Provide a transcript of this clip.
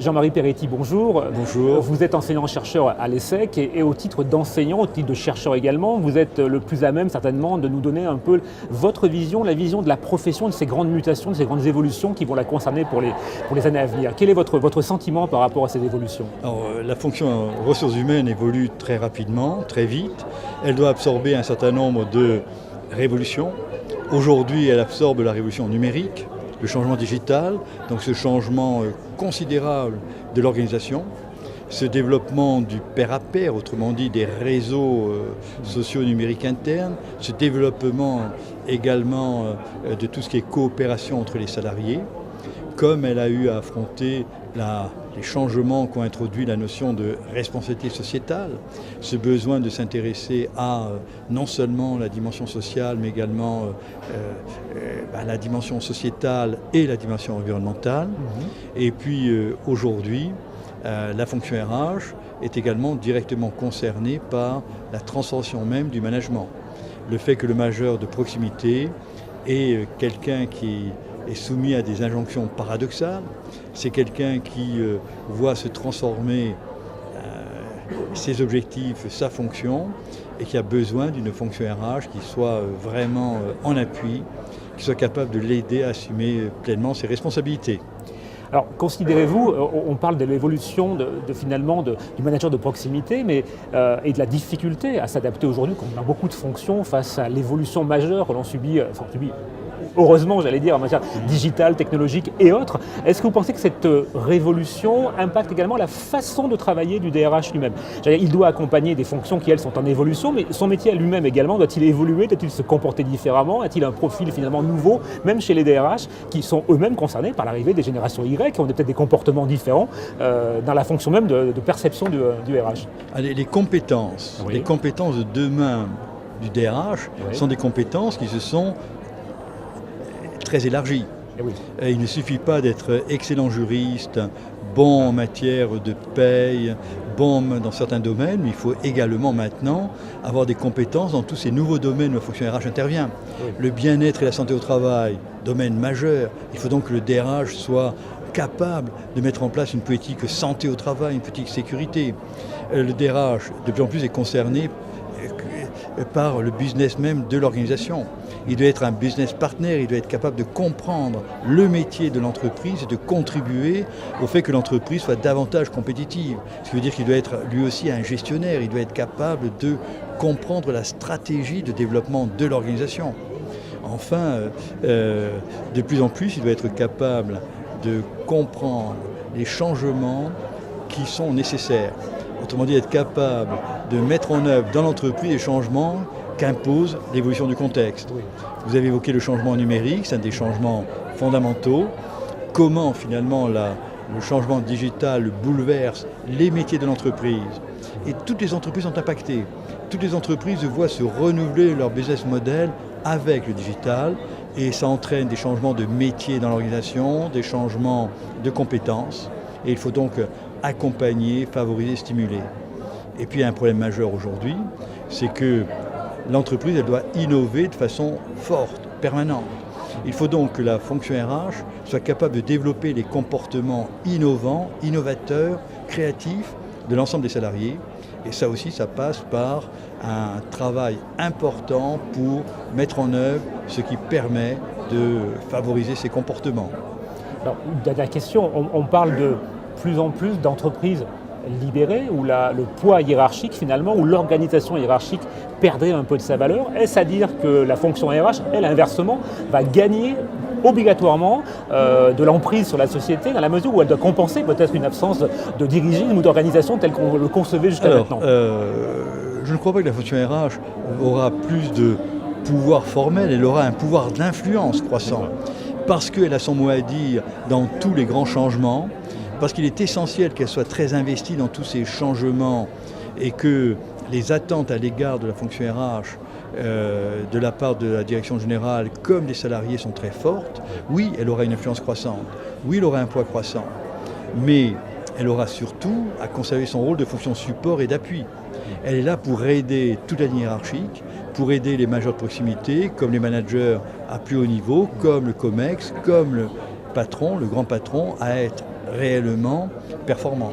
Jean-Marie Peretti, bonjour. Bonjour. Vous êtes enseignant-chercheur à l'ESSEC et au titre d'enseignant, au titre de chercheur également, vous êtes le plus à même certainement de nous donner un peu votre vision, la vision de la profession, de ces grandes mutations, de ces grandes évolutions qui vont la concerner pour les années à venir. Quel est votre sentiment par rapport à ces évolutions? Alors, la fonction ressources humaines évolue très rapidement, très vite. Elle doit absorber un certain nombre de révolutions. Aujourd'hui, elle absorbe la révolution numérique, le changement digital, donc ce changement considérable de l'organisation, ce développement du pair à pair, autrement dit des réseaux sociaux numériques internes, ce développement également de tout ce qui est coopération entre les salariés, comme elle a eu à affronter les changements qu'ont introduit la notion de responsabilité sociétale, ce besoin de s'intéresser à non seulement la dimension sociale, mais également la dimension sociétale et la dimension environnementale. Et puis aujourd'hui, la fonction RH est également directement concernée par la transformation même du management. Le fait que le manager de proximité est quelqu'un qui est soumis à des injonctions paradoxales. C'est quelqu'un qui voit se transformer ses objectifs, sa fonction, et qui a besoin d'une fonction RH qui soit vraiment en appui, qui soit capable de l'aider à assumer pleinement ses responsabilités. Alors, considérez-vous, on parle de l'évolution finalement du manager de proximité et de la difficulté à s'adapter aujourd'hui, qu'on a beaucoup de fonctions face à l'évolution majeure que l'on subit, heureusement, j'allais dire, en matière digitale, technologique et autres. Est-ce que vous pensez que cette révolution impacte également la façon de travailler du DRH lui-même? Il doit accompagner des fonctions qui, elles, sont en évolution, mais son métier à lui-même également, doit-il évoluer, doit-il se comporter différemment? A-t-il un profil finalement nouveau, même chez les DRH, qui sont eux-mêmes concernés par l'arrivée des générations Y, qui ont peut-être des comportements différents dans la fonction même de perception du RH? Les compétences, oui. Les compétences de demain du DRH sont des compétences qui se sont très élargi. Oui. Il ne suffit pas d'être excellent juriste, bon en matière de paye, bon dans certains domaines, mais il faut également maintenant avoir des compétences dans tous ces nouveaux domaines où la fonction RH intervient. Oui. Le bien-être et la santé au travail, domaine majeur. Il faut donc que le DRH soit capable de mettre en place une politique santé au travail, une politique sécurité. Le DRH, de plus en plus, est concerné par le business même de l'organisation. Il doit être un business partner, il doit être capable de comprendre le métier de l'entreprise et de contribuer au fait que l'entreprise soit davantage compétitive. Ce qui veut dire qu'il doit être lui aussi un gestionnaire, il doit être capable de comprendre la stratégie de développement de l'organisation. Enfin, de plus en plus, il doit être capable de comprendre les changements qui sont nécessaires. Autrement dit, être capable de mettre en œuvre dans l'entreprise les changements qu'impose l'évolution du contexte. Oui. Vous avez évoqué le changement numérique, c'est un des changements fondamentaux. Comment finalement le changement digital bouleverse les métiers de l'entreprise. Et toutes les entreprises sont impactées. Toutes les entreprises voient se renouveler leur business model avec le digital et ça entraîne des changements de métiers dans l'organisation, des changements de compétences. Et il faut donc accompagner, favoriser, stimuler. Et puis il y a un problème majeur aujourd'hui, c'est que l'entreprise elle doit innover de façon forte, permanente. Il faut donc que la fonction RH soit capable de développer les comportements innovants, innovateurs, créatifs de l'ensemble des salariés. Et ça aussi, ça passe par un travail important pour mettre en œuvre ce qui permet de favoriser ces comportements. Alors, dernière question, on parle de plus en plus d'entreprises libérées où le poids hiérarchique finalement, où l'organisation hiérarchique perdrait un peu de sa valeur. Est-ce à dire que la fonction RH, elle inversement, va gagner obligatoirement de l'emprise sur la société dans la mesure où elle doit compenser peut-être une absence de dirigisme ou d'organisation telle qu'on le concevait jusqu'à maintenant? Je ne crois pas que la fonction RH aura plus de pouvoir formel, elle aura un pouvoir d'influence croissant parce qu'elle a son mot à dire dans tous les grands changements, parce qu'il est essentiel qu'elle soit très investie dans tous ces changements et que les attentes à l'égard de la fonction RH de la part de la direction générale comme des salariés sont très fortes. Oui, elle aura une influence croissante. Oui, elle aura un poids croissant. Mais elle aura surtout à conserver son rôle de fonction support et d'appui. Elle est là pour aider toute la ligne hiérarchique, pour aider les managers de proximité, comme les managers à plus haut niveau, comme le COMEX, comme le patron, le grand patron, à être réellement performant.